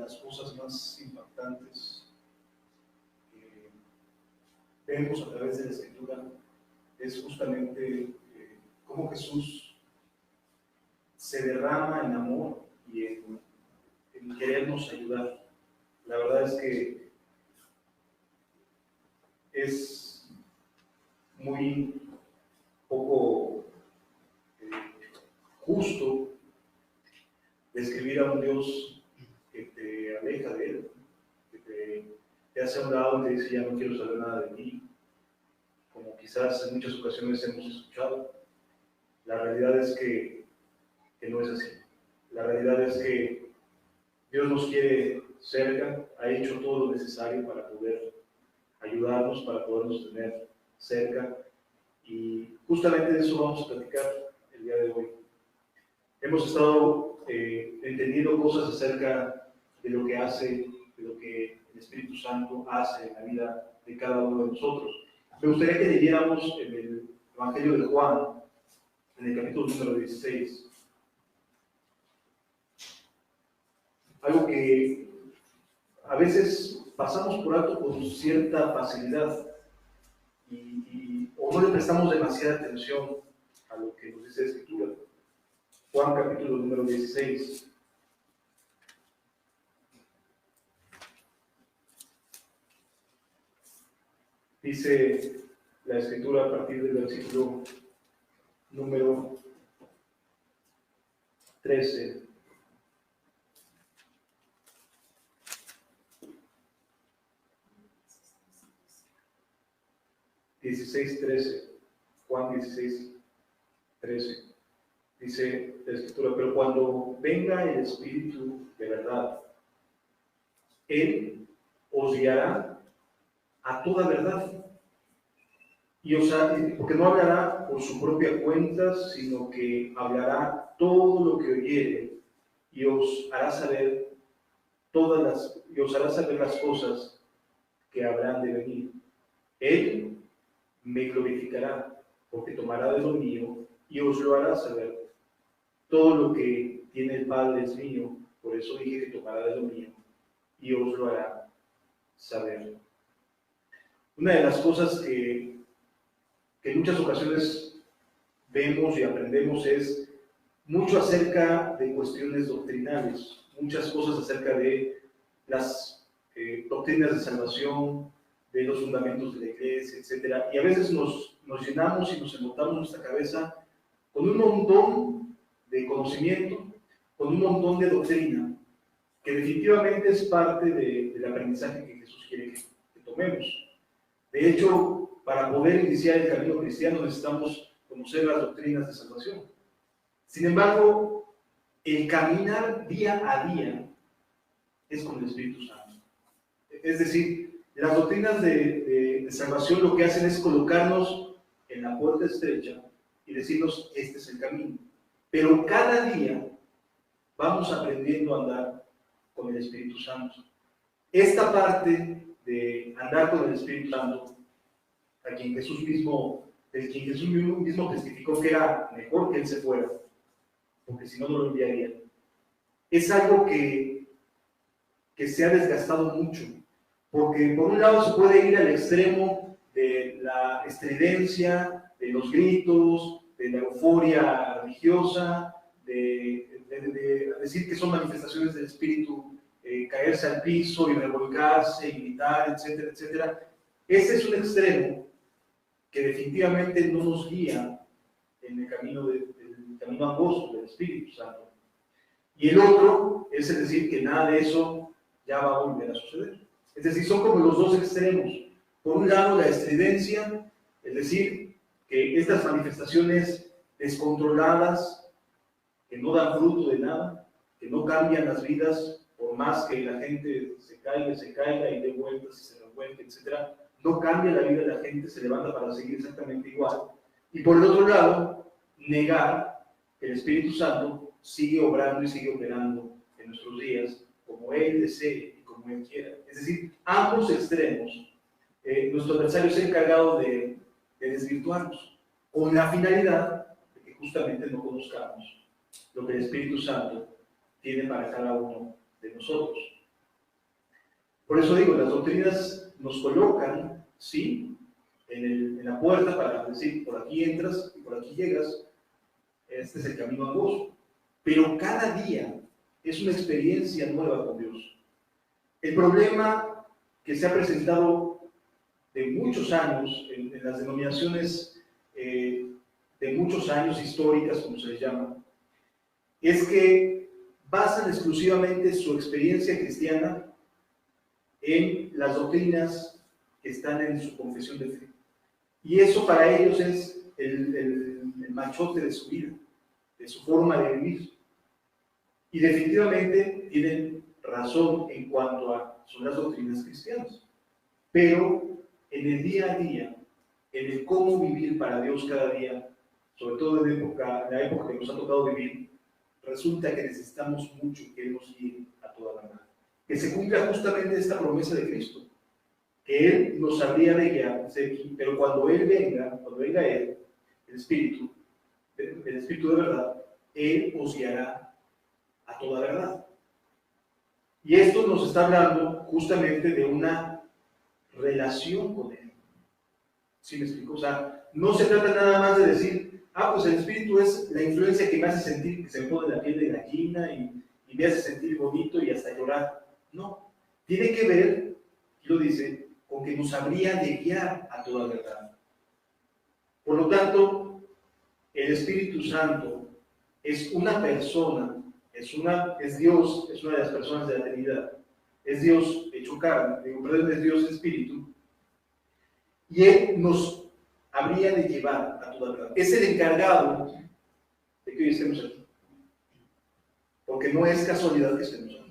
las cosas más impactantes que vemos a través de la Escritura es justamente cómo Jesús se derrama en amor y en querernos ayudar. La verdad es que es muy poco justo describir a un Dios que te aleja de Él, que te hace a un lado y te dice: ya no quiero saber nada de ti, como quizás en muchas ocasiones hemos escuchado. La realidad es que no es así. La realidad es que Dios nos quiere cerca, ha hecho todo lo necesario para poder ayudarnos, para podernos tener cerca, y justamente de eso vamos a platicar el día de hoy. Hemos estado entendiendo cosas acerca de lo que hace, de lo que el Espíritu Santo hace en la vida de cada uno de nosotros. Me gustaría que leyéramos en el Evangelio de Juan, en el capítulo número 16, algo que a veces pasamos por alto con cierta facilidad o no le prestamos demasiada atención a lo que nos dice la Escritura. Juan capítulo número 16. Dice la Escritura a partir del versículo número 13. Juan 16:13. Dice la Escritura: pero cuando venga el Espíritu de verdad, Él os guiará a toda verdad. Porque no hablará por su propia cuenta, sino que hablará todo lo que oyere y os hará saber las cosas que habrán de venir. Él me glorificará, porque tomará de lo mío y os lo hará saber. Todo lo que tiene el Padre es mío, por eso dije que tomará de lo mío y os lo hará saber. Una de las cosas que en muchas ocasiones vemos y aprendemos es mucho acerca de cuestiones doctrinales, muchas cosas acerca de las doctrinas de salvación, de los fundamentos de la iglesia, etc. Y a veces nos llenamos y nos embotamos nuestra cabeza con un montón de conocimiento, con un montón de doctrina, que definitivamente es parte del aprendizaje que Jesús quiere que tomemos. De hecho, para poder iniciar el camino cristiano necesitamos conocer las doctrinas de salvación. Sin embargo, el caminar día a día es con el Espíritu Santo. Es decir, las doctrinas de salvación lo que hacen es colocarnos en la puerta estrecha y decirnos: este es el camino. Pero cada día vamos aprendiendo a andar con el Espíritu Santo. Esta parte de andar con el Espíritu Santo, de quien Jesús mismo testificó que era mejor que Él se fuera, porque si no, no lo enviaría, es algo que se ha desgastado mucho, porque por un lado se puede ir al extremo de la estridencia, de los gritos, de la euforia religiosa, de decir que son manifestaciones del Espíritu, caerse al piso y revolcarse y gritar, etcétera, etcétera. Ese es un extremo que definitivamente no nos guía en el camino angosto del Espíritu Santo. Y el otro es decir que nada de eso ya va a volver a suceder. Es decir, son como los dos extremos. Por un lado, la estridencia, es decir, que estas manifestaciones descontroladas, que no dan fruto de nada, que no cambian las vidas, por más que la gente se caiga y dé vueltas y se revuelque, etc., no cambia la vida de la gente, se levanta para seguir exactamente igual. Y por el otro lado, negar que el Espíritu Santo sigue obrando y sigue operando en nuestros días como Él desee y como Él quiera. Es decir, ambos extremos, nuestro adversario se ha encargado de desvirtuarnos, con la finalidad de que justamente no conozcamos lo que el Espíritu Santo tiene para cada uno de nosotros. Por eso digo, las doctrinas nos colocan, sí, en la puerta para decir, por aquí entras y por aquí llegas, este es el camino angosto. Pero cada día es una experiencia nueva con Dios. El problema que se ha presentado de muchos años en las denominaciones de muchos años históricas, como se les llama, es que basan exclusivamente su experiencia cristiana en las doctrinas que están en su confesión de fe. Y eso para ellos es el machote de su vida, de su forma de vivir. Y definitivamente tienen razón en cuanto a son las doctrinas cristianas. Pero en el día a día, en el cómo vivir para Dios cada día, sobre todo en la época que nos ha tocado vivir, resulta que necesitamos mucho que Él nos guíe a toda verdad. Que se cumpla justamente esta promesa de Cristo, que Él nos habría de guiar, pero cuando venga Él, el Espíritu de verdad, Él os guiará a toda verdad. Y esto nos está hablando justamente de una relación con Él. ¿Sí me explico? O sea, no se trata nada más de decir, pues el Espíritu es la influencia que me hace sentir que se me pone la piel de gallina y me hace sentir bonito y hasta llorar. No, tiene que ver, y lo dice, con que nos habría de guiar a toda verdad. Por lo tanto, el Espíritu Santo es una persona, es Dios, es una de las personas de la Trinidad, es Dios hecho carne, es Dios Espíritu, y Él nos habría de llevar a toda verdad. Es el encargado de que hoy estemos aquí, porque no es casualidad que estemos aquí.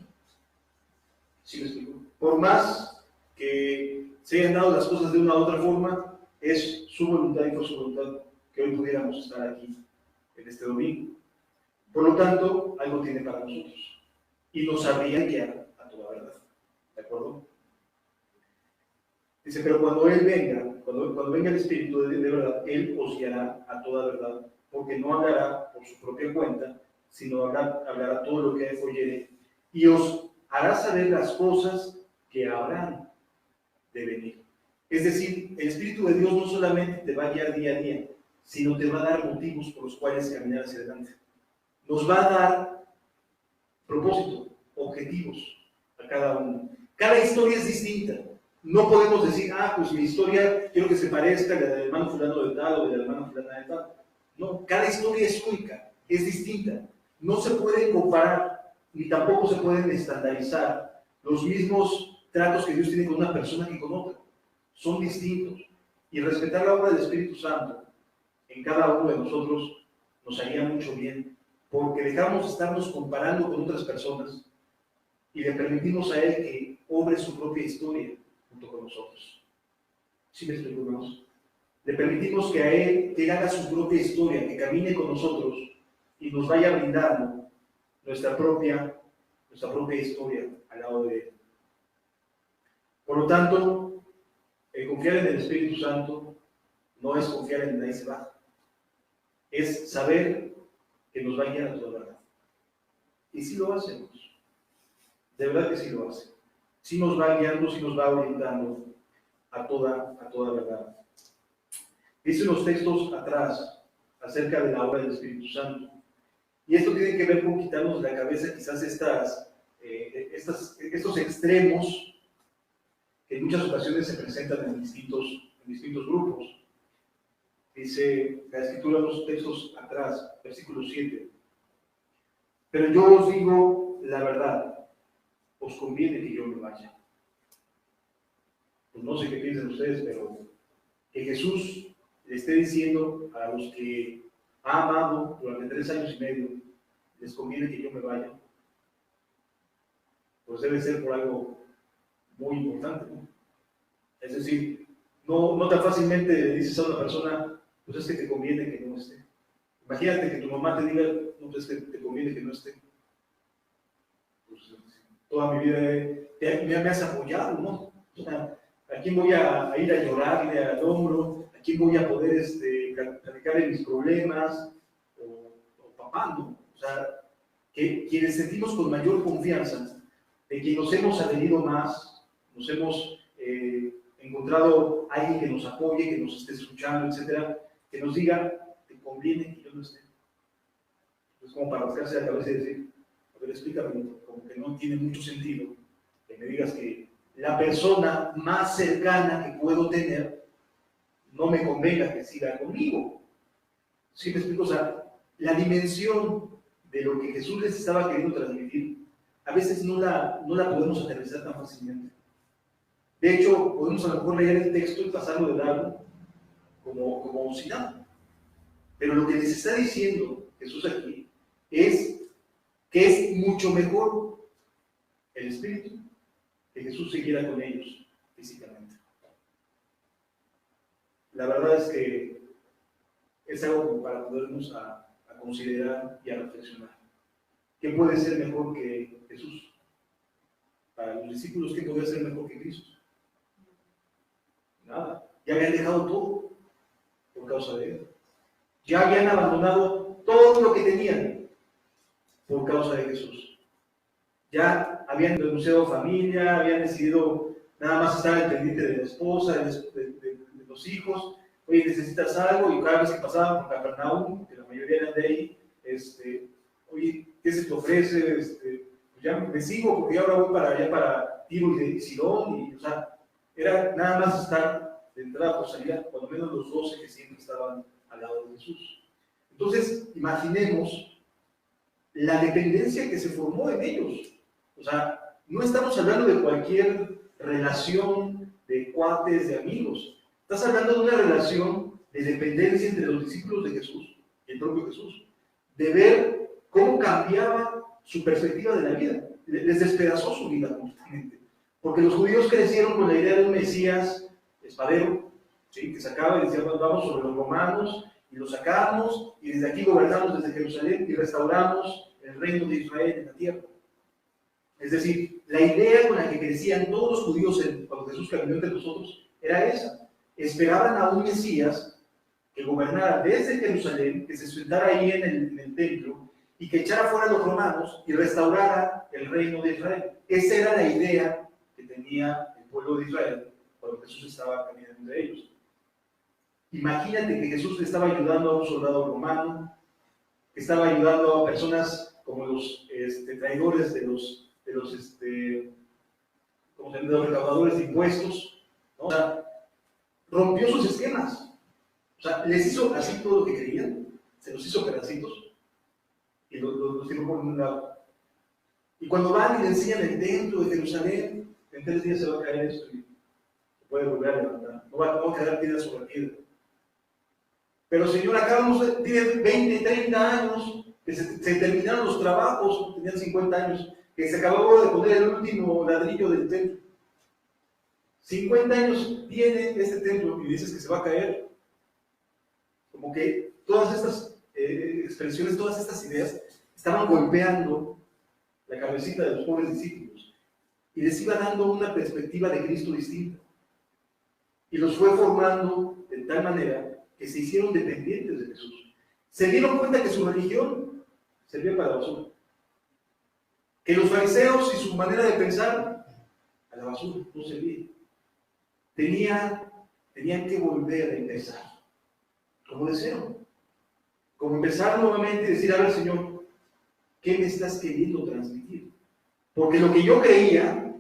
¿Sí me explico? Por más que se hayan dado las cosas de una u otra forma, es su voluntad y por su voluntad que hoy pudiéramos estar aquí en este domingo. Por lo tanto, algo tiene para nosotros y nos habría de guiar a toda verdad. ¿De acuerdo? Dice, pero cuando Él venga, cuando venga el Espíritu de verdad, Él os guiará a toda verdad, porque no hablará por su propia cuenta, sino hablará todo lo que Él oyere, y os hará saber las cosas que habrán de venir. Es decir, el Espíritu de Dios no solamente te va a guiar día a día, sino te va a dar motivos por los cuales caminar hacia adelante. Nos va a dar propósito, objetivos a cada uno. Cada historia es distinta. No podemos decir, pues mi historia quiero que se parezca a la del hermano fulano de tal o de la hermana fulana de tal. No, cada historia es única, es distinta. No se pueden comparar, ni tampoco se pueden estandarizar los mismos tratos que Dios tiene con una persona que con otra. Son distintos. Y respetar la obra del Espíritu Santo en cada uno de nosotros nos haría mucho bien, porque dejamos de estarnos comparando con otras personas y le permitimos a Él que obre su propia historia junto con nosotros. ¿Sí me explico, hermanos? Le permitimos que a Él que haga su propia historia, que camine con nosotros y nos vaya brindando nuestra propia historia al lado de Él. Por lo tanto, el confiar en el Espíritu Santo no es confiar en el iceberg, es saber que nos va a guiar a toda verdad. Y sí lo hacemos, de verdad que sí lo hace. Sí nos va guiando, sí nos va orientando a toda verdad. Dice los textos atrás acerca de la obra del Espíritu Santo. Y esto tiene que ver con quitarnos de la cabeza quizás estos extremos que en muchas ocasiones se presentan en distintos grupos. Dice la Escritura en los textos atrás, versículo 7. Pero yo os digo la verdad, os conviene que yo me vaya. Pues no sé qué piensan ustedes, pero que Jesús le esté diciendo a los que ha amado durante 3 años y medio, les conviene que yo me vaya, pues debe ser por algo muy importante, ¿no? Es decir, no tan fácilmente le dices a una persona, pues es que te conviene que no esté. Imagínate que tu mamá te diga, no, pues es que te conviene que no esté. Pues toda mi vida me has apoyado, ¿no? O sea, ¿a quién voy a ir a llorarle al hombro? ¿A quién voy a poder platicar de mis problemas? O papá, ¿no? O sea, que quienes sentimos con mayor confianza de quien nos hemos adherido más, nos hemos encontrado a alguien que nos apoye, que nos esté escuchando, etcétera, que nos diga, ¿te conviene que yo no esté? Es como para rascarse la cabeza y decir, a ver, explícame, como que no tiene mucho sentido que me digas que la persona más cercana que puedo tener no me convenga que siga conmigo. ¿Sí me explico? O sea, la dimensión de lo que Jesús les estaba queriendo transmitir, a veces no la podemos aterrizar tan fácilmente. De hecho, podemos a lo mejor leer el texto y pasarlo de largo como si nada. Pero lo que les está diciendo Jesús aquí es que es mucho mejor el Espíritu que Jesús siguiera con ellos físicamente. La verdad es que es algo para podernos a considerar y a reflexionar. ¿Qué puede ser mejor que Jesús? Para los discípulos, ¿qué puede ser mejor que Cristo? Nada. Ya habían dejado todo por causa de Él. Ya habían abandonado todo lo que tenían por causa de Jesús. Ya habían renunciado a familia, habían decidido nada más estar al pendiente de la esposa, de los hijos. Oye, necesitas algo, y cada vez que pasaban por Capernaum, que la mayoría eran de ahí, oye, ¿qué se te ofrece? Pues ya me sigo, porque ahora voy para allá, para Tiro y Sidón, y, o sea, era nada más estar de entrada por salida, cuando menos los 12 que siempre estaban al lado de Jesús. Entonces, imaginemos la dependencia que se formó en ellos. O sea, no estamos hablando de cualquier relación de cuates, de amigos. Estás hablando de una relación de dependencia entre los discípulos de Jesús y el propio Jesús. De ver cómo cambiaba su perspectiva de la vida. Les despedazó su vida completamente. Porque los judíos crecieron con la idea de un Mesías espadero, ¿sí? Que sacaba y decía, vamos sobre los romanos, y los sacamos, y desde aquí gobernamos desde Jerusalén y restauramos el reino de Israel en la tierra. Es decir, la idea con la que crecían todos los judíos cuando Jesús caminó entre nosotros era esa. Esperaban a un Mesías que gobernara desde Jerusalén, que se sentara ahí en el templo y que echara fuera a los romanos y restaurara el reino de Israel. Esa era la idea que tenía el pueblo de Israel cuando Jesús estaba caminando entre ellos. Imagínate que Jesús le estaba ayudando a un soldado romano, que estaba ayudando a personas como los traidores de los recaudadores de impuestos, ¿no? O sea, rompió sus esquemas. O sea, les hizo así todo lo que querían, se los hizo pedacitos y los tiró por un lado. Y cuando van y le enseñan el templo de Jerusalén, en 3 días se va a caer esto y se puede volver a levantar. No va a quedar piedra sobre piedra. Pero Señor, acabamos de 20, 30 años, que se terminaron los trabajos, tenían 50 años, que se acabó de poner el último ladrillo del templo. 50 años tiene este templo y dices que se va a caer. Como que todas estas expresiones, todas estas ideas estaban golpeando la cabecita de los pobres discípulos y les iba dando una perspectiva de Cristo distinta. Y los fue formando de tal manera que se hicieron dependientes de Jesús. Se dieron cuenta que su religión servía para la basura. Que los fariseos y su manera de pensar a la basura no servía. Tenían que volver a empezar. Como de cero. Como empezar nuevamente y decir, a ver, Señor, ¿qué me estás queriendo transmitir? Porque lo que yo creía,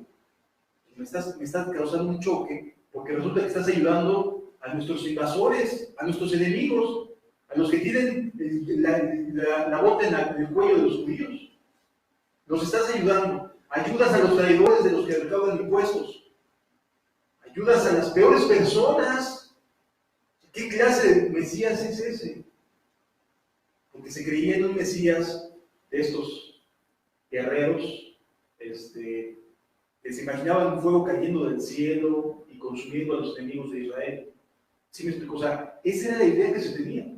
me estás causando un choque, porque resulta que estás ayudando a nuestros invasores, a nuestros enemigos, a los que tienen la bota en el cuello de los judíos. Los estás ayudando. Ayudas a los traidores de los que recaudan impuestos. Ayudas a las peores personas. ¿Qué clase de Mesías es ese? Porque se creía en un Mesías de estos guerreros, que se imaginaban un fuego cayendo del cielo y consumiendo a los enemigos de Israel. ¿Sí me explico? O sea, esa era la idea que se tenía.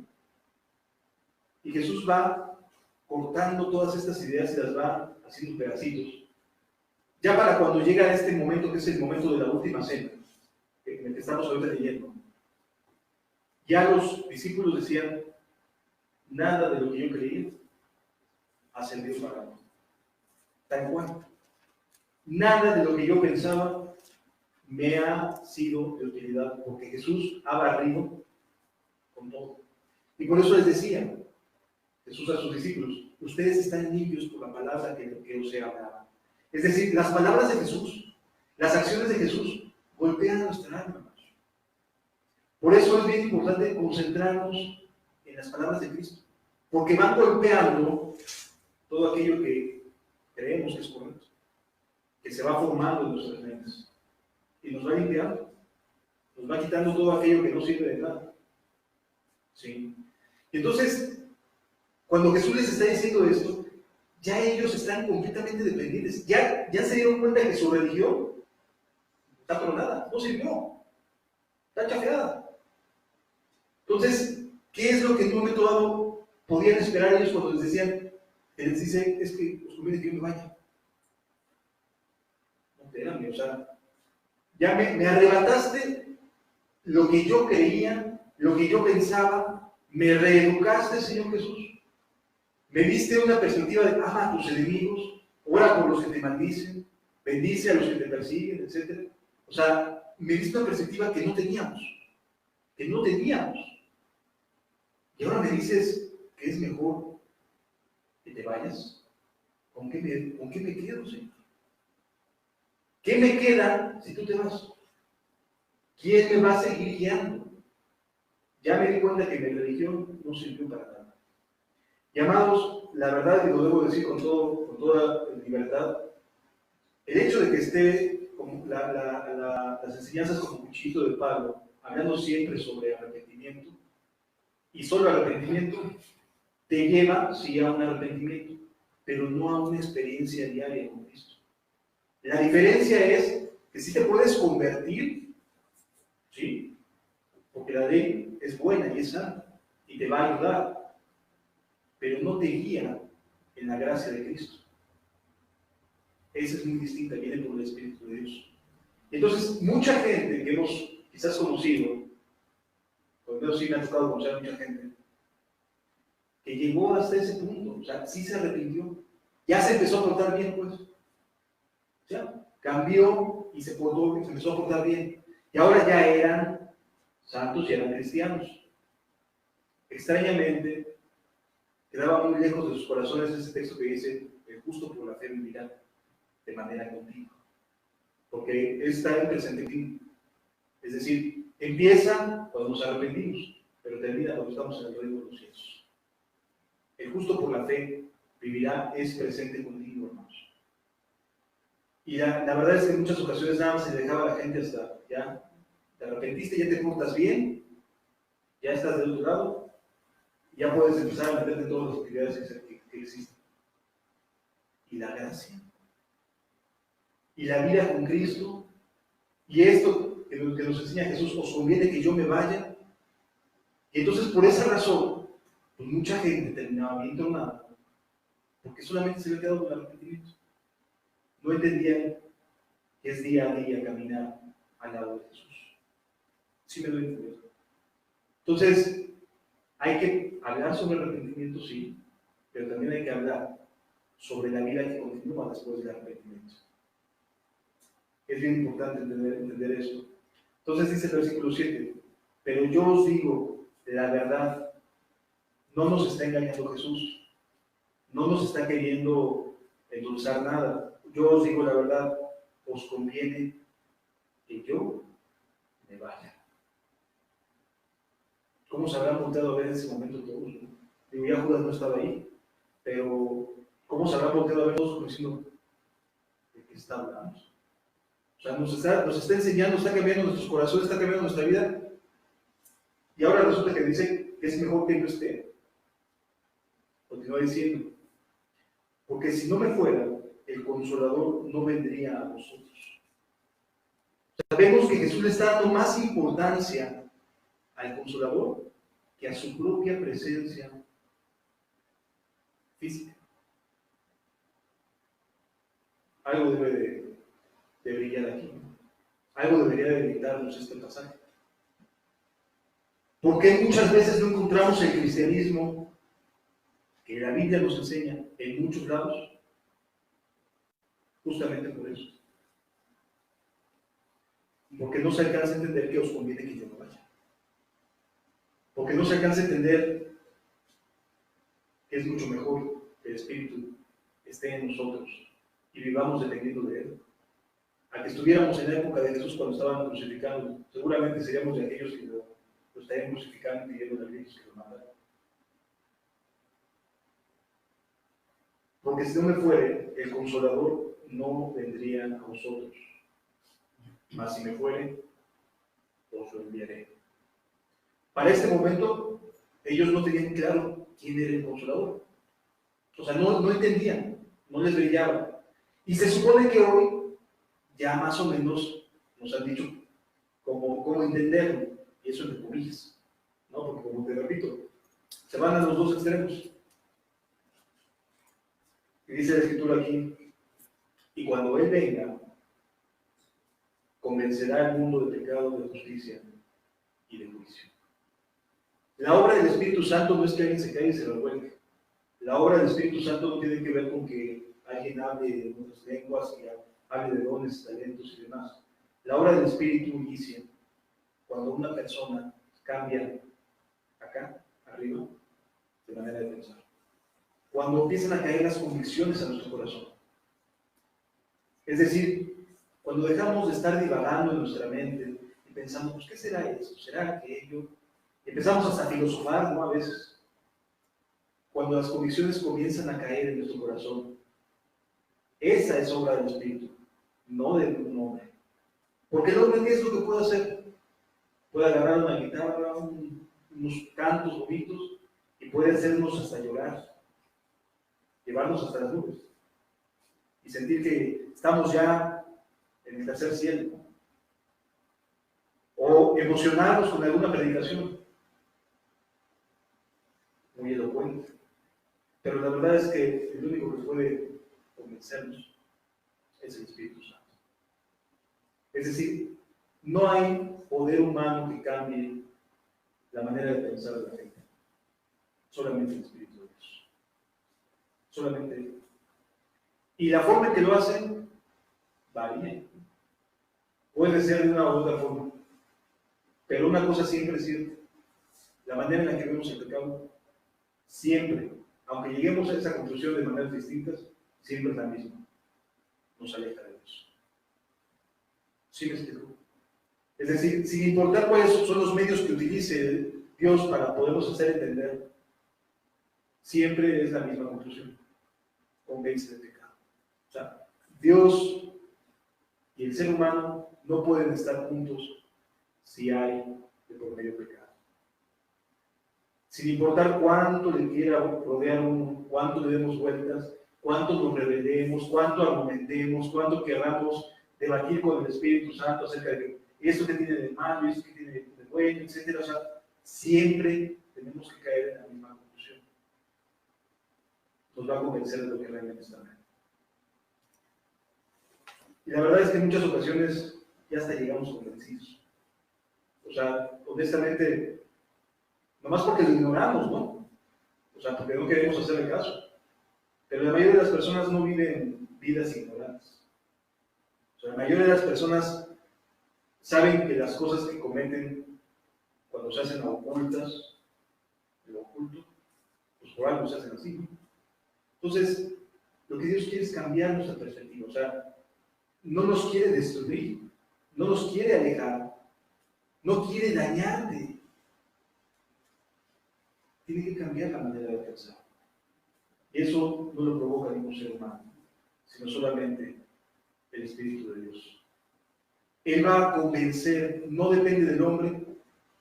Y Jesús va cortando todas estas ideas y las va haciendo pedacitos. Ya para cuando llega a este momento, que es el momento de la última cena, en el que estamos ahorita leyendo, ya los discípulos decían, nada de lo que yo creía ha servido para mí. Tal cual. Nada de lo que yo pensaba me ha sido de utilidad, porque Jesús ha barrido con todo. Y por eso les decía Jesús a sus discípulos: ustedes están limpios por la palabra que os he hablado. Es decir, las palabras de Jesús, las acciones de Jesús, golpean nuestra alma. Por eso es bien importante concentrarnos en las palabras de Cristo, porque van golpeando todo aquello que creemos que es correcto, que se va formando en nuestras mentes, y nos va limpiando, nos va quitando todo aquello que no sirve de nada. ¿Sí? Entonces, cuando Jesús les está diciendo esto, ya ellos están completamente dependientes, ya se dieron cuenta que su religión está tronada, no sirvió, está chafeada. Entonces, ¿qué es lo que en un momento dado podían esperar ellos cuando les decían, que les dice, es que os conviene que yo me vaya? No, espérame, o sea, ya me arrebataste lo que yo creía, lo que yo pensaba, me reeducaste, Señor Jesús, me diste una perspectiva de ama a tus enemigos, ora por los que te maldicen, bendice a los que te persiguen, etc. O sea, me diste una perspectiva que no teníamos, y ahora me dices que es mejor que te vayas. ¿Con qué me quedo, Señor? ¿Qué me queda si tú te vas? ¿Quién me va a seguir guiando? Ya me di cuenta que mi religión no sirvió para nada. Y amados, la verdad, y lo debo decir con toda libertad, el hecho de que esté como las enseñanzas como cuchillo de palo, hablando siempre sobre arrepentimiento, y solo arrepentimiento, te lleva, sí, a un arrepentimiento, pero no a una experiencia diaria con Cristo. La diferencia es que sí te puedes convertir, ¿sí? Porque la ley es buena y es santa, y te va a ayudar, pero no te guía en la gracia de Cristo. Esa es muy distinta, viene por el Espíritu de Dios. Entonces, mucha gente que hemos quizás conocido, por lo menos sí me ha tocado conocer a mucha gente, que llegó hasta ese punto, o sea, sí se arrepintió, ya se empezó a portar bien, pues. O sea, cambió y se empezó a portar bien. Y ahora ya eran santos y eran cristianos. Extrañamente, quedaba muy lejos de sus corazones ese texto que dice: el justo por la fe vivirá de manera continua. Porque está en presente fin. Es decir, empieza cuando nos arrepentimos, pero termina cuando estamos en el reino de los cielos. El justo por la fe vivirá es presente continuo, hermanos. Y la verdad es que en muchas ocasiones nada más se dejaba a la gente hasta, ya te arrepentiste, ya te portas bien, ya estás del otro lado, ya puedes empezar a meterte en todas las actividades que existen. Y la gracia, y la vida con Cristo, y esto que nos enseña Jesús: os conviene que yo me vaya. Y entonces, por esa razón, pues mucha gente terminaba bien tronada, porque solamente se había quedado con el arrepentimiento. No entendían que es día a día caminar al lado de Jesús. ¿Sí me doy a entender? Entonces, hay que hablar sobre el arrepentimiento, sí, pero también hay que hablar sobre la vida que continúa después del arrepentimiento. Es bien importante entender esto. Entonces dice el versículo 7, pero yo os digo la verdad, no nos está engañando Jesús, no nos está queriendo endulzar nada. Yo os digo la verdad, os conviene que yo me vaya. ¿Cómo se habrán volteado a ver en ese momento todos? ¿No? Digo, ya Judas no estaba ahí, pero ¿cómo se habrán volteado a ver todos como diciendo, ¿de qué está hablando? O sea, nos está enseñando, está cambiando nuestros corazones, está cambiando nuestra vida, y ahora resulta que dice que es mejor que no esté. Continúa diciendo, porque si no me fuera, el Consolador no vendría a vosotros. Sabemos que Jesús le está dando más importancia al Consolador que a su propia presencia física. Algo debe de brillar aquí, ¿no? Algo debería de evitarnos este pasaje. ¿Por qué muchas veces no encontramos el cristianismo que la Biblia nos enseña en muchos lados? Justamente por eso. Porque no se alcanza a entender que os conviene que yo no vaya. Porque no se alcanza a entender que es mucho mejor que el Espíritu esté en nosotros y vivamos dependiendo de Él. A que estuviéramos en la época de Jesús cuando estaban crucificando, seguramente seríamos de aquellos que lo estarían crucificando y pidiendo a Dios que lo mataran. Porque si no me fuere, el Consolador no vendría a vosotros. Mas si me fuere, os lo enviaré. Para este momento, ellos no tenían claro quién era el Consolador. O sea, no entendían, no les brillaba. Y se supone que hoy ya más o menos nos han dicho cómo entenderlo, y eso entre comillas, ¿no? Porque como te repito, se van a los dos extremos. Y dice la Escritura aquí, y cuando Él venga, convencerá al mundo de pecado, de justicia y de juicio. La obra del Espíritu Santo no es que alguien se caiga y se revuelque. La obra del Espíritu Santo no tiene que ver con que alguien hable de otras lenguas y hable de dones, talentos y demás. La obra del Espíritu inicia cuando una persona cambia acá, arriba, de manera de pensar. Cuando empiezan a caer las convicciones a nuestro corazón. Es decir, cuando dejamos de estar divagando en nuestra mente y pensamos, pues, ¿qué será esto? ¿Será aquello? Empezamos hasta a filosofar, ¿no? A veces. Cuando las convicciones comienzan a caer en nuestro corazón, esa es obra del Espíritu, no de un hombre. Porque el hombre, ¿qué es lo que puede hacer? Puede agarrar una guitarra, unos cantos bonitos, y puede hacernos hasta llorar, llevarnos hasta las nubes, y sentir que estamos ya en el tercer cielo. O emocionarnos con alguna predicación, muy elocuente. Pero la verdad es que el único que puede convencernos es el Espíritu Santo. Es decir, no hay poder humano que cambie la manera de pensar de la gente. Solamente el Espíritu de Dios. Solamente Él. Y la forma en que lo hacen varía. Puede ser de una u otra forma. Pero una cosa siempre es cierta. La manera en la que vemos el pecado, siempre, aunque lleguemos a esa conclusión de maneras distintas, siempre es la misma. Nos aleja de Dios. ¿Sí me explico? Es decir, sin importar cuáles son los medios que utilice Dios para podernos hacer entender, siempre es la misma conclusión. Convence de pecado. O sea, Dios y el ser humano no pueden estar juntos si hay de por medio pecado. Sin importar cuánto le quiera rodear uno, cuánto le demos vueltas, cuánto nos rebelemos, cuánto argumentemos, cuánto queramos debatir con el Espíritu Santo acerca de esto que tiene de malo, esto que tiene de bueno, etc. O sea, siempre tenemos que caer en la misma conclusión. Nos va a convencer de lo que realmente está mal. Y la verdad es que en muchas ocasiones ya hasta llegamos convencidos. O sea, honestamente, nomás porque lo ignoramos, ¿no? O sea, porque no queremos hacerle caso. Pero la mayoría de las personas no viven vidas ignorantes. O sea, la mayoría de las personas saben que las cosas que cometen cuando se hacen ocultas, lo oculto, pues por algo se hacen así, ¿no? Entonces, lo que Dios quiere es cambiar nuestra perspectiva. O sea, no nos quiere destruir, no nos quiere alejar, no quiere dañarte. Tiene que cambiar la manera de pensar. Y eso no lo provoca ningún ser humano, sino solamente el Espíritu de Dios. Él va a convencer, no depende del hombre,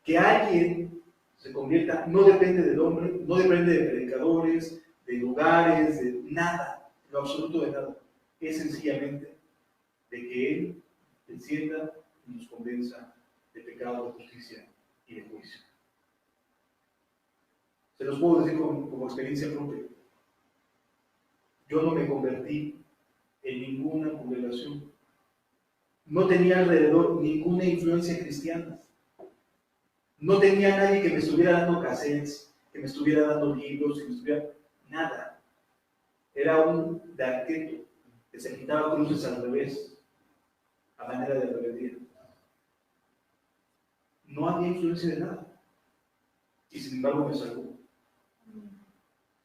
que alguien se convierta, no depende del hombre, no depende de predicadores, de lugares, de nada, lo absoluto de nada. Es sencillamente de que Él descienda y nos convenza de pecado, de justicia y de juicio. Se los puedo decir como experiencia propia. Yo no me convertí en ninguna congregación. No tenía alrededor ninguna influencia cristiana. No tenía nadie que me estuviera dando cassettes, que me estuviera dando libros, que me estuviera... Nada. Era un darqueto que se quitaba cruces al revés, a manera de rebeldía. no había influencia de nada. Y sin embargo me salvó.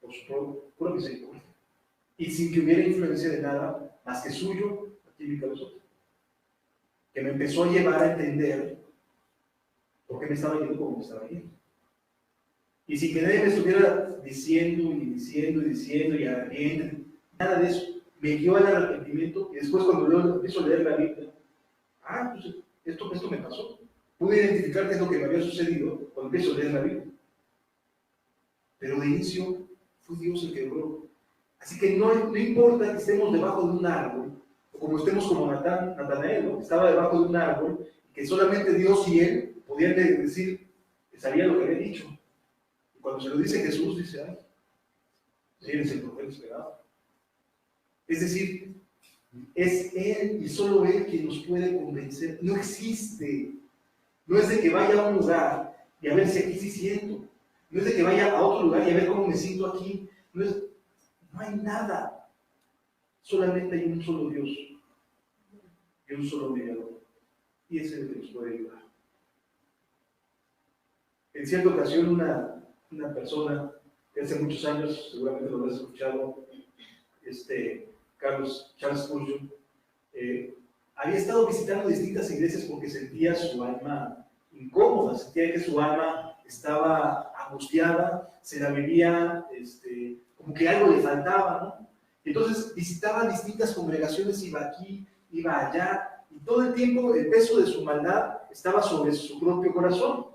Por su pura misericordia. Y sin que hubiera influencia de nada, más que suyo, aquí en mi cabezota. Que me empezó a llevar a entender por qué me estaba yendo como me estaba yendo. Y sin que nadie me estuviera diciendo y arrepiente, nada de eso. Me guió al arrepentimiento y después cuando yo empiezo a leer la Biblia, pues esto me pasó. Pude identificar qué es lo que me había sucedido cuando empiezo a leer la Biblia. Pero de inicio fue Dios el que obró. Así que no importa que estemos debajo de un árbol, o como estemos como Natanael, ¿no? Que estaba debajo de un árbol, que solamente Dios y él podían decir que sabía lo que había dicho. Y cuando se lo dice Jesús, dice, ay, sí, eres el profeta esperado. Es decir, es Él y solo Él quien nos puede convencer. No existe. No es de que vaya a un lugar y a ver si aquí sí siento. No es de que vaya a otro lugar y a ver cómo me siento aquí. No hay nada. Solamente hay un solo Dios y un solo mediador. Y ese es el que nos puede ayudar. En cierta ocasión, una persona que hace muchos años, seguramente lo habrás escuchado, Charles Spurgeon, había estado visitando distintas iglesias porque sentía su alma incómoda, sentía que su alma estaba angustiada, se la vivía como que algo le faltaba, ¿no? Entonces visitaba distintas congregaciones, iba aquí, iba allá, y todo el tiempo el peso de su maldad estaba sobre su propio corazón.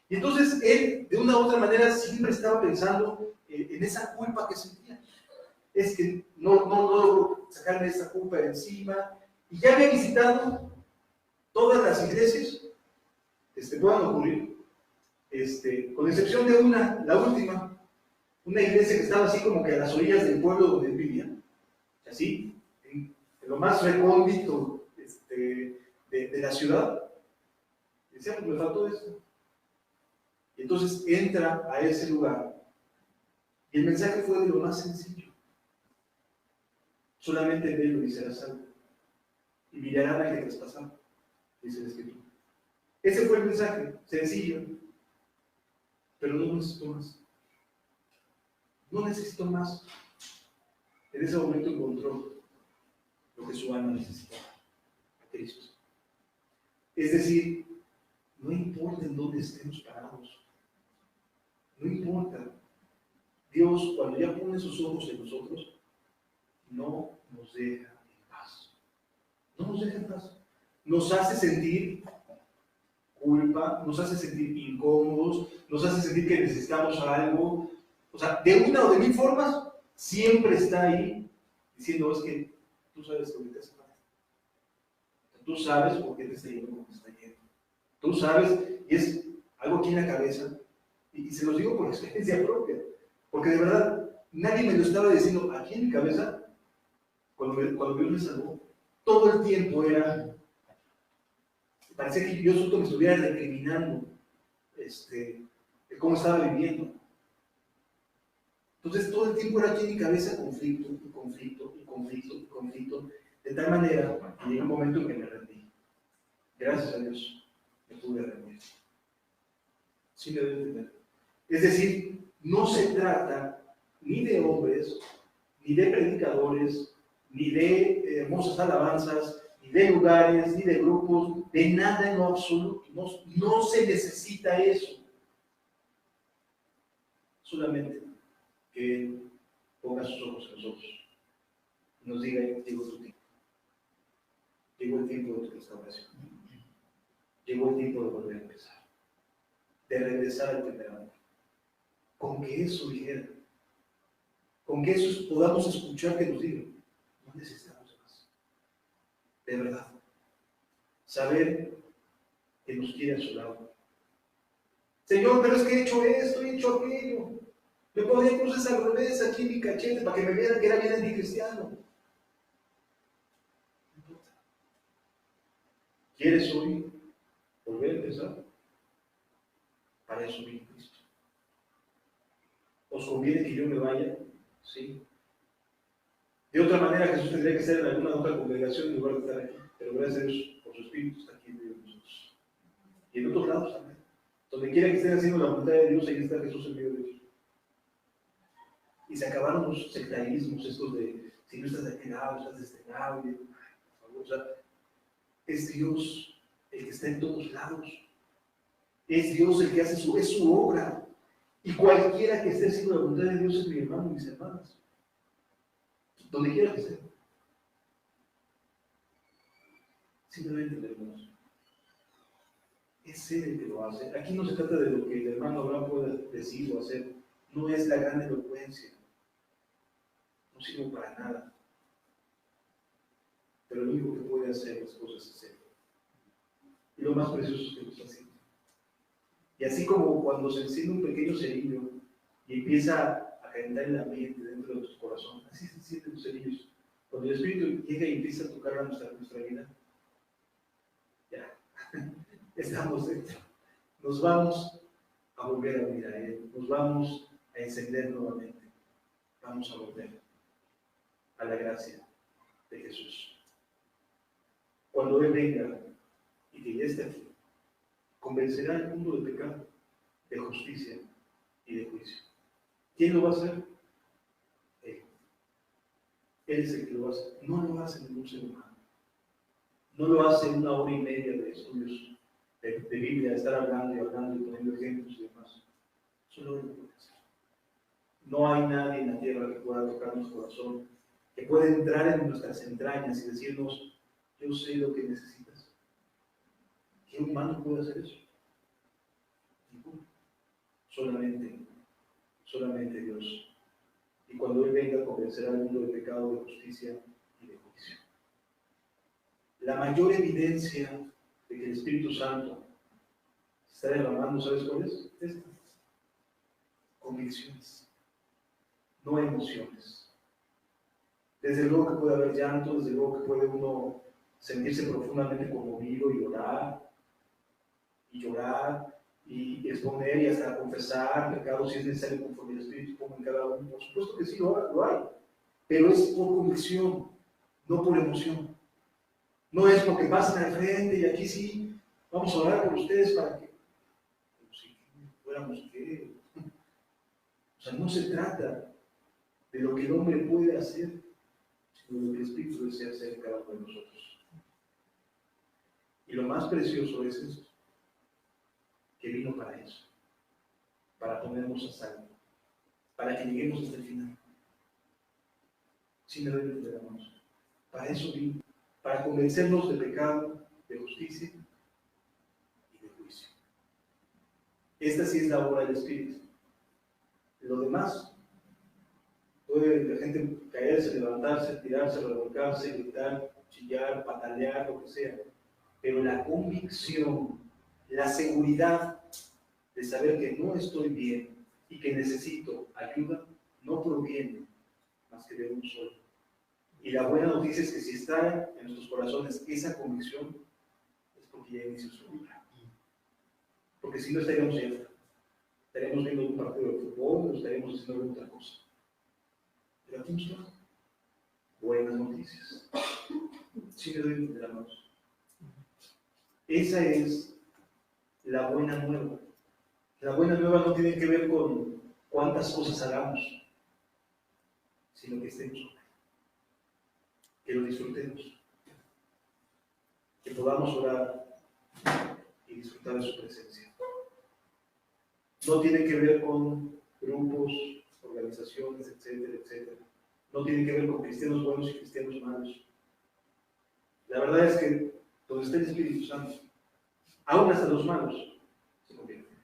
Y entonces él, de una u otra manera, siempre estaba pensando en esa culpa que sentía. Es que no logro sacarme esa culpa de encima. Y ya había visitado todas las iglesias que puedan ocurrir, con excepción de la última, una iglesia que estaba así como que a las orillas del pueblo donde él vivía, así, en lo más recóndito de la ciudad. Decía, pues me faltó esto. Y entonces entra a ese lugar y el mensaje fue de lo más sencillo. Solamente en él y serás salvo. Y mirarán al que traspasar, dice la Escritura. Ese fue el mensaje, sencillo, pero no necesito más. No necesito más. En ese momento encontró lo que su alma necesitaba, a Cristo. Es decir, no importa en dónde estemos parados, no importa. Dios, cuando ya pone sus ojos en nosotros, no nos deja en paz. No nos deja en paz. Nos hace sentir culpa, nos hace sentir incómodos, nos hace sentir que necesitamos algo. O sea, de una o de mil formas, siempre está ahí diciendo, es que tú sabes lo que te hace falta. Tú sabes por qué te está yendo como te está yendo. Tú sabes, y es algo aquí en la cabeza, y se los digo por experiencia propia, porque de verdad, nadie me lo estaba diciendo aquí en mi cabeza, cuando Dios me salvó. Todo el tiempo parecía que yo solo me estuviera recriminando cómo estaba viviendo. Entonces todo el tiempo era aquí en mi cabeza conflicto, de tal manera que llegó un momento en que me rendí. Gracias a Dios me pude rendir. Sí me debo entender. Es decir, no se trata ni de hombres, ni de predicadores, ni de hermosas alabanzas, ni de lugares, ni de grupos, de nada en lo absoluto. No se necesita eso. Solamente que Él ponga sus ojos en nosotros y nos diga, llegó tu tiempo. Llegó el tiempo de tu restauración. Llegó el tiempo de volver a empezar. De regresar al primer amor. Con que eso dijera, con que eso podamos escuchar que nos digan, no necesitamos más. De verdad. Saber que nos quiere a su lado. Señor, pero es que he hecho esto, he hecho aquello. Me ponía cruces al revés aquí en mi cachete para que me vieran que era bien anticristiano. No importa. ¿Quieres hoy volver a empezar? Para eso vino Cristo. ¿Os conviene que yo me vaya? Sí. De otra manera, Jesús tendría que estar en alguna otra congregación en lugar de estar aquí. Pero gracias a Dios, por su Espíritu está aquí en medio de nosotros. Y en otros lados también. Donde quiera que estén haciendo la voluntad de Dios, ahí está Jesús en medio de ellos. Y se acabaron los sectarismos, estos de si no estás de aquel lado, estás de este lado. Por favor, o sea, es Dios el que está en todos lados. Es Dios el que hace es su obra. Y cualquiera que esté haciendo la voluntad de Dios es mi hermano y mis hermanas. Donde quiera que esté. Simplemente, hermanos, es Él el que lo hace. Aquí no se trata de lo que el hermano Abraham pueda decir o hacer. No es la gran elocuencia. No sirve para nada. Pero lo único que puede hacer las cosas es Él. Y lo más precioso que lo está haciendo. Y así como cuando se enciende un pequeño cerillo y empieza a calentar el ambiente dentro de nuestro corazón, así se encienden los cerillos. Cuando el Espíritu llega y empieza a tocar a nuestra vida, ya, estamos dentro. Nos vamos a volver a unir a Él, nos vamos a encender nuevamente, vamos a volver a la gracia de Jesús. Cuando Él venga y que ya esté aquí, convencerá al mundo de pecado, de justicia y de juicio. ¿Quién lo va a hacer? Él. Él es el que lo va a hacer. No lo hace ningún ser humano. No lo hace una hora y media de estudios de Biblia, de estar hablando y poniendo ejemplos y demás. Solo Él lo puede hacer. No hay nadie en la tierra que pueda tocar nuestro corazón, que pueda entrar en nuestras entrañas y decirnos, yo sé lo que necesitas. ¿Qué humano puede hacer eso? Ninguno. Solamente Dios. Y cuando Él venga, convencerá al mundo de pecado, de justicia y de juicio. La mayor evidencia de que el Espíritu Santo se está derramando, ¿sabes cuál es? Esta. Convicciones, no emociones. Desde luego que puede haber llanto, desde luego que puede uno sentirse profundamente conmovido y llorar y exponer y hasta confesar pecados si es necesario conforme el Espíritu ponga en cada uno. Por supuesto que sí, lo hay, pero es por convicción, no por emoción. No es porque pasen al frente y aquí sí, vamos a orar por ustedes para que, como si fuéramos que. O sea, no se trata de lo que el hombre puede hacer, sino de lo que el Espíritu desea hacer en cada uno de nosotros. Y lo más precioso es eso, que vino para eso, para ponernos a salvo, para que lleguemos hasta el final. Sin haber de la mano. Para eso vino, para convencernos de pecado, de justicia y de juicio. Esta sí es la obra del Espíritu. Lo demás, puede la gente caerse, levantarse, tirarse, revolcarse, gritar, chillar, patalear, lo que sea. Pero la convicción, la seguridad de saber que no estoy bien y que necesito ayuda, no proviene más que de un solo. Y la buena noticia es que si está en nuestros corazones esa convicción, es porque ya inició su obra. Porque si no estaríamos ya, estaríamos viendo un partido de fútbol o estaríamos haciendo alguna otra cosa. Pero aquí nos va. Buenas noticias. Sí me doy de la mano. Esa es la buena nueva. La buena nueva no tiene que ver con cuántas cosas hagamos, sino que estemos con Él. Que lo disfrutemos. Que podamos orar y disfrutar de su presencia. No tiene que ver con grupos, organizaciones, etcétera, etcétera. No tiene que ver con cristianos buenos y cristianos malos. La verdad es que donde está el Espíritu Santo, aún hasta los malos, se convierten.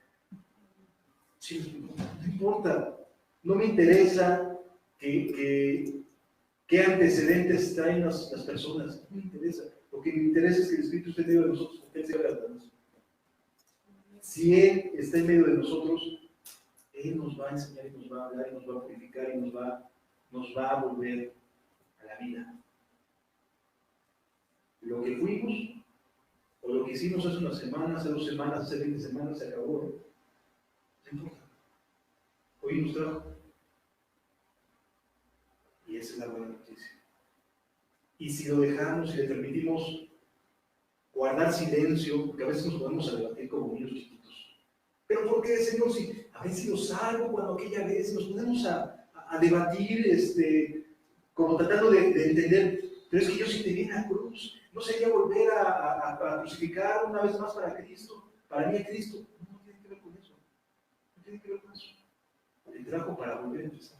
Sí, no importa. No me interesa qué antecedentes traen las personas. No me interesa. Lo que me interesa es que el Espíritu esté en medio de nosotros, porque Él se habla de nosotros. Si Él está en medio de nosotros, Él nos va a enseñar y nos va a hablar y nos va a purificar y nos va a volver a la vida. Lo que fuimos, o lo que hicimos hace una semana, hace 2 semanas, hace 20 semanas, se acabó. No importa. Hoy nos trajo. Y esa es la buena noticia. Y si lo dejamos y le permitimos guardar silencio, porque a veces nos ponemos a debatir como niños chiquitos. Pero ¿por qué, Señor? Si habéis sido salvo cuando aquella vez nos ponemos a debatir, como tratando de entender, pero es que yo si te vi en la cruz, ¿no sería volver a crucificar una vez más para Cristo? Para mí a Cristo. No, no tiene que ver con eso. No tiene que ver con eso. El trabajo para volver a empezar.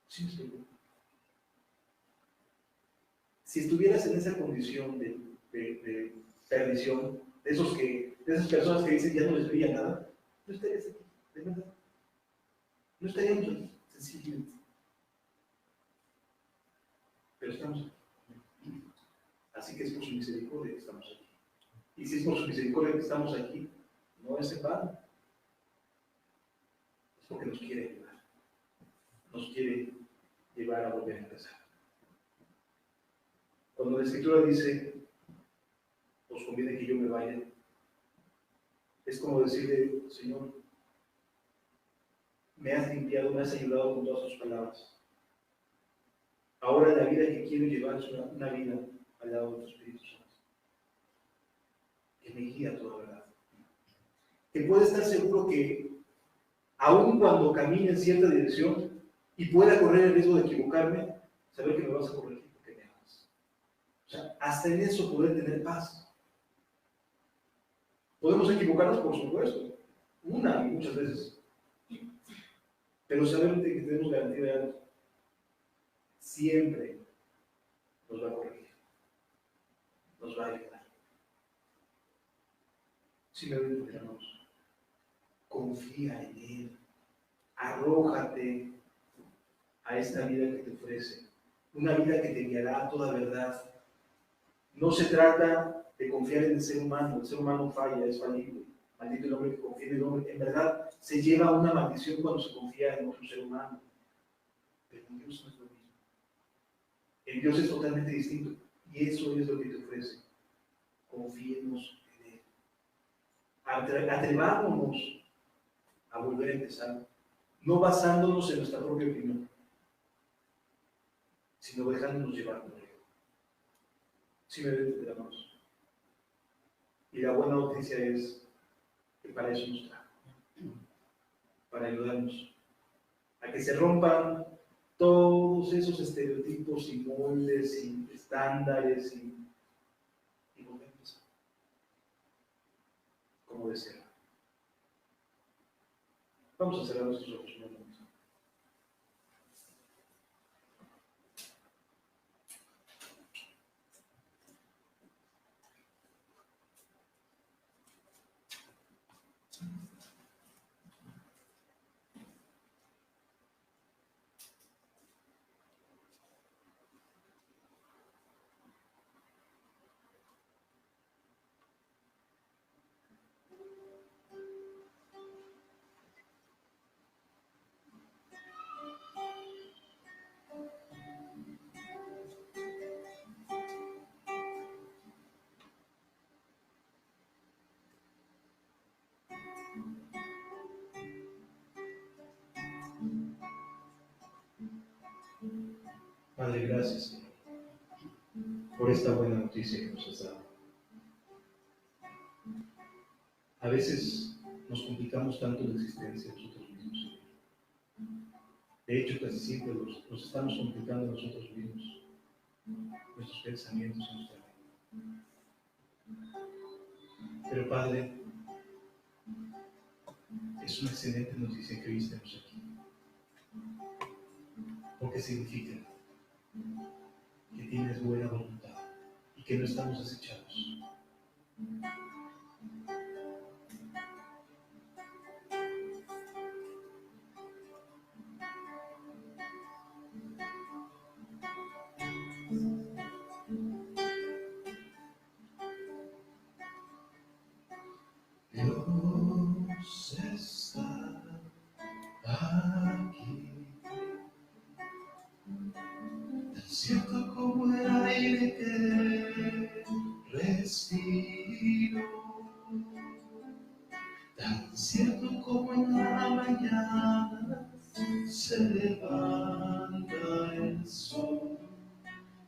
¿Sí me explico? Si estuvieras en esa condición de perdición, de esas personas que dicen ya no les veía nada, no estarías aquí, de verdad. No estaríamos aquí, sencillamente. Pero estamos aquí. Así que es por su misericordia que estamos aquí. Y si es por su misericordia que estamos aquí, no es en vano. Es porque nos quiere ayudar. Nos quiere llevar a volver a empezar. Cuando la Escritura dice, os conviene que yo me vaya, es como decirle, Señor, me has limpiado, me has ayudado con todas tus palabras. Ahora la vida que quiero llevar es una vida al lado de tu Espíritu Santo, que me guía a toda verdad. Que pueda estar seguro que, aun cuando camine en cierta dirección y pueda correr el riesgo de equivocarme, saber que me vas a corregir porque me amas. O sea, hasta en eso poder tener paz. Podemos equivocarnos, por supuesto, una y muchas veces, pero saber que tenemos garantía de algo, siempre nos va a corregir, nos va a ayudar. Si me ven, hermanos, confía en Él, arrójate a esta vida que te ofrece, una vida que te guiará a toda verdad. No se trata de confiar en el ser humano falla, es falible. Maldito el hombre que confía en el hombre. En verdad, se lleva una maldición cuando se confía en otro ser humano. Pero en Dios no es lo mismo. En Dios es totalmente distinto. Y eso es lo que te ofrece. Confiemos en Él. Atrevámonos a volver a empezar. No basándonos en nuestra propia opinión, sino dejándonos llevar por Él. Sí me ven, hermanos. Y la buena noticia es que para eso nos trajo. Para ayudarnos a que se rompan todos esos estereotipos y moldes y estándares y volvemos como desea. Vamos a cerrar nuestros ojos un momento. Padre, gracias, Señor, por esta buena noticia que nos has dado. A veces nos complicamos tanto la existencia nosotros mismos, Señor. De hecho, casi siempre nos estamos complicando nosotros mismos, nuestros pensamientos y nuestra vida. Pero, Padre, es una excelente noticia que hoy estemos aquí, porque significa que tienes buena voluntad y que no estamos acechados. Dios está aquí, tan cierto como el aire que respiro, tan cierto como en la mañana se levanta el sol,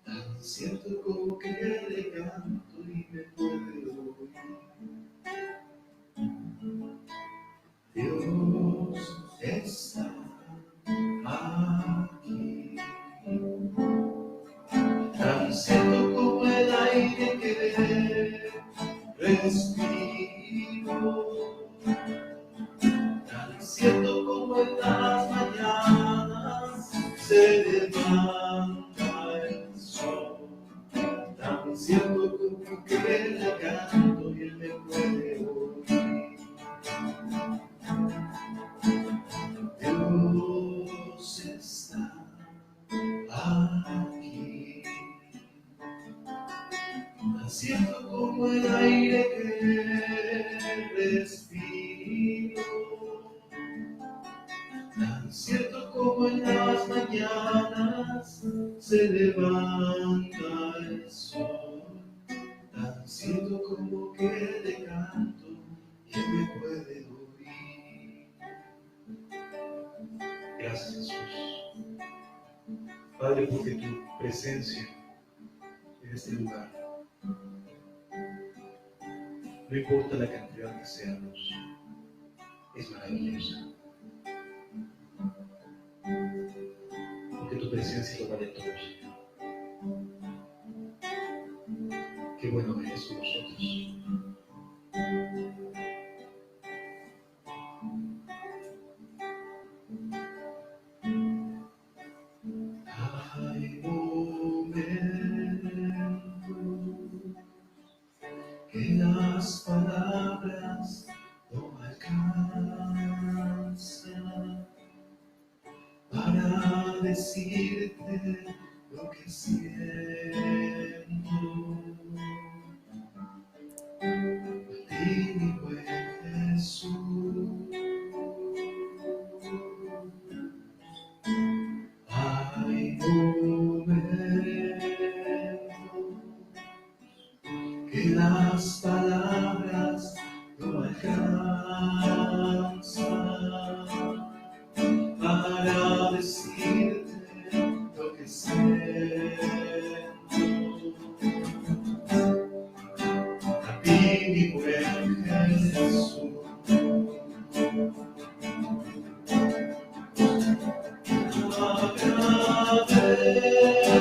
tan cierto como que le canto y me puede oír. tan cierto como en las mañanas se levanta el sol, tan cierto como que le canto y él me puede oír. Dios está aquí, tan cierto como el aire que respiro, tan cierto como en las mañanas se levanta el sol, tan cierto como que le canto y él me puede oír. Gracias, Jesús. Padre, porque tu presencia en este lugar, no importa la cantidad que seamos, es maravillosa. Porque tu presencia lo vale todo, Señor. Qué bueno eres con nosotros. Hay momentos que las palabras no alcanzan para decirte lo que siento. A ti, mi buen Jesús, hay momentos que las palabras no alcanzan para decirte lo que siento. A ti, mi buen Jesús,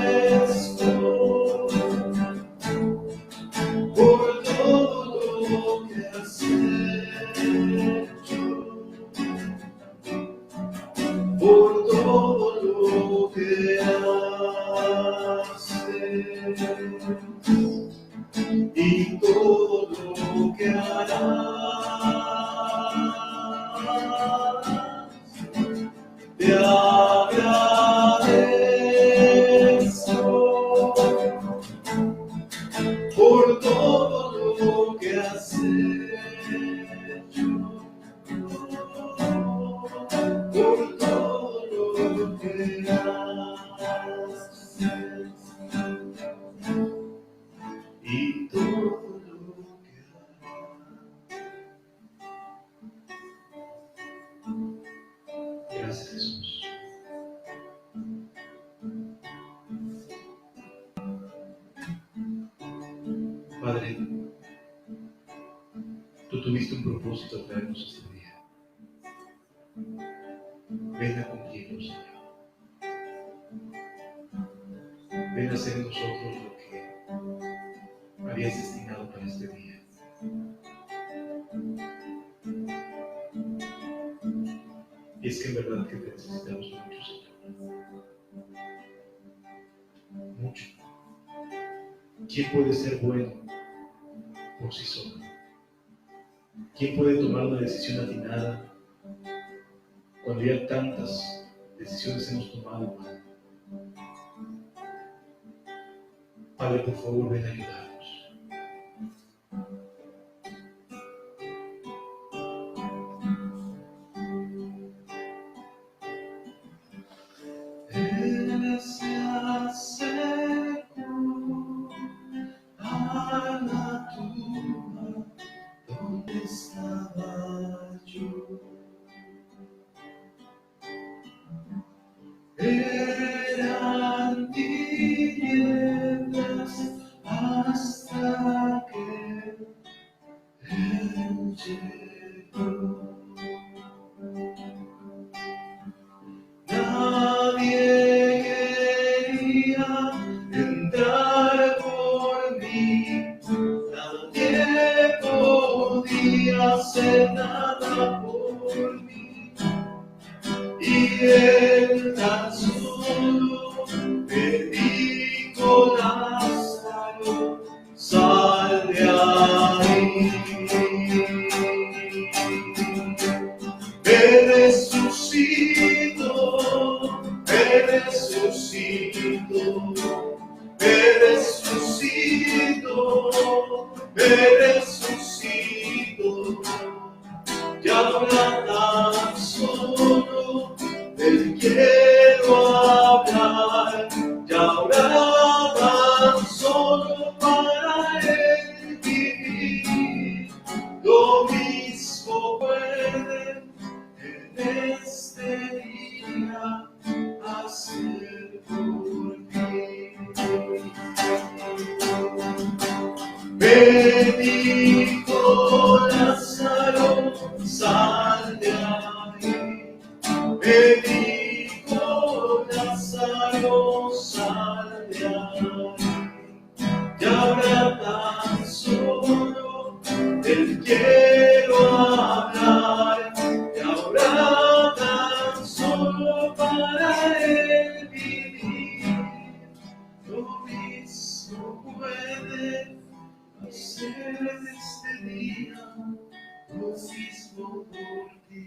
agradezco por todo lo que has hecho, por todo lo que haces y todo lo que harás. Te agradezco por todo lo que has hecho, por todo lo que haces y todo lo que harás. Gracias, Jesús. Padre, tú tuviste un propósito al traernos este día. Ven a cumplirlo, Señor. Ven a hacer en nosotros lo que habías destinado para este día. Y es que en verdad que te necesitamos mucho, Señor. Mucho. ¿Quién puede ser bueno por sí solo? ¿Quién puede tomar una decisión atinada cuando ya tantas decisiones hemos tomado mal? Padre, por favor, ven a ayudarnos. Él se acercó a la tumba donde estaba yo. Eran tinieblas hasta que Él llegó. Nadie quería entrar por mí, nadie podía podía hacer nada por mí, y él tan solo me dijo: Lázaro, sal de ahí. Me resucito, me resucito, me resucito, me resucito. Y ahora tan solo te quiero hablar, y ahora tan solo para él vivir. Lo mismo puede en este día hacer por ti. Me dijo: Lázaro, sal de ahí. Me dijo: Lázaro, sal de ahí. Y ahora tan solo te quiero hablar, y ahora tan solo para él vivir. Lo mismo puede hacer este día, lo mismo por ti.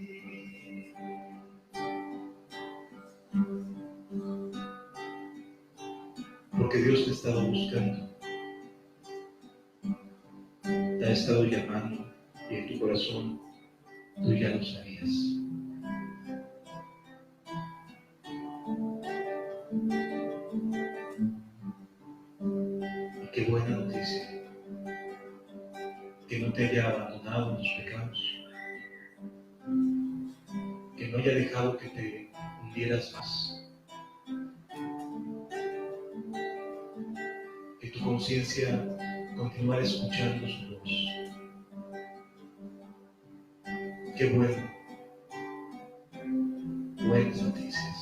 Porque Dios te estaba buscando, te ha estado llamando, y en tu corazón tú ya lo sabías. Y qué buena noticia, que no te haya abandonado en los pecados, que no haya dejado que te hundieras más, que tu conciencia continuara escuchando su voz. Qué bueno, buenas noticias.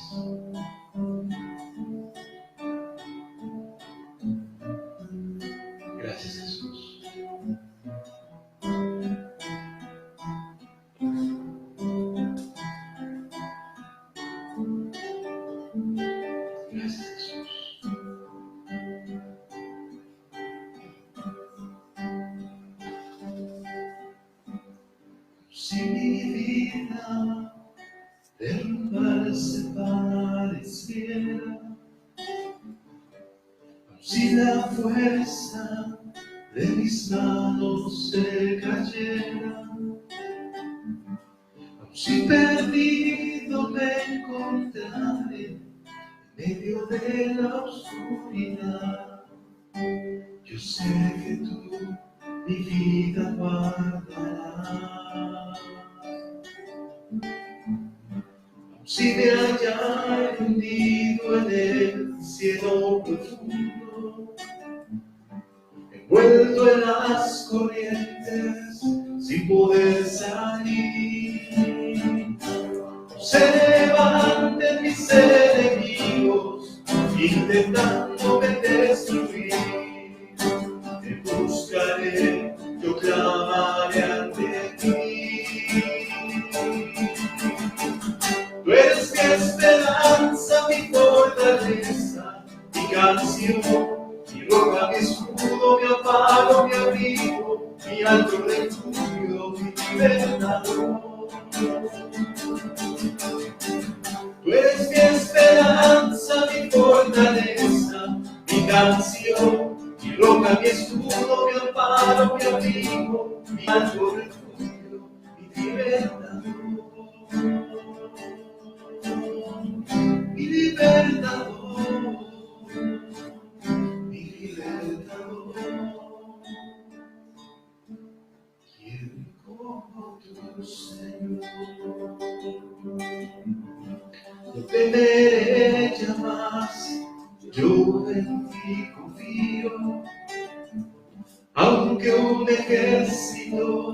Gracias, Jesús. Gracias, Jesús. Si mi vida derrumbarse pareciera, si la fuerza de mis manos se cayera, si perdido me encontraré en medio de la oscuridad, yo sé que tú mi vida guardarás. Si me hallara hundido en el cielo profundo, envuelto en las corrientes sin poder salir, se levanten mis enemigos intentándome destruir. Te buscaré, yo clamaré ante ti. Tú eres mi esperanza, mi fortaleza, mi canción, mi roca, mi escudo, mi amparo, mi abrigo, mi alto refugio, mi libertador. Tú eres mi esperanza, mi fortaleza, mi canción, mi roca, mi escudo, mi amparo, mi abrigo, mi alto refugio, mi libertador. Mi libertador, mi libertador. ¿Quién como tu Señor? No temeré ya más, yo en ti confío, aunque un ejército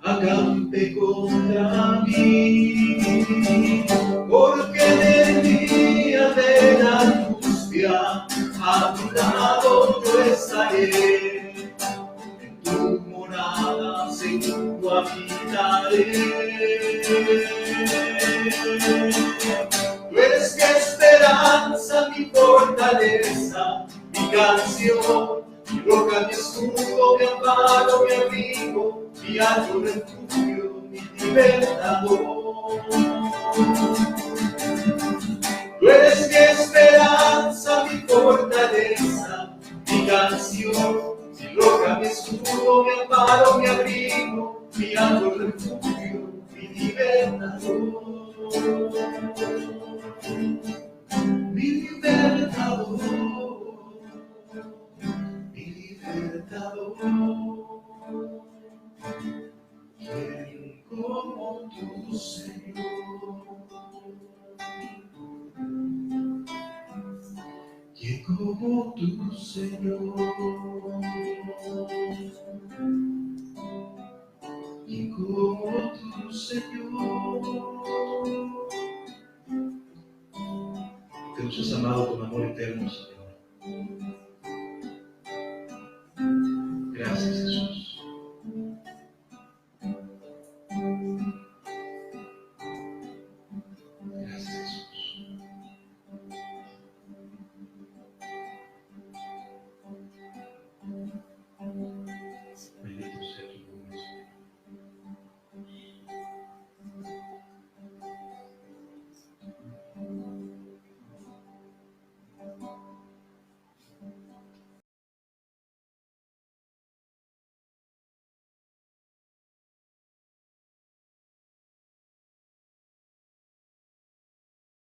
acampe contra mí, porque en el día de la angustia a tu lado yo estaré, en tu morada seguro habitaré. Tú eres mi esperanza, mi fortaleza, mi canción, mi roca, mi escudo, mi amparo, mi abrigo, mi alto refugio, mi libertador. Tú eres mi esperanza, mi fortaleza, mi canción, mi roca, mi escudo, mi amparo, mi abrigo, mi alto refugio, mi libertador. Mi libertador, mi libertador. ¿Quién como tu Señor? ¿Quién como tu Señor? ¿Quién como tu Señor? Porque nos has amado con amor eterno, Señor.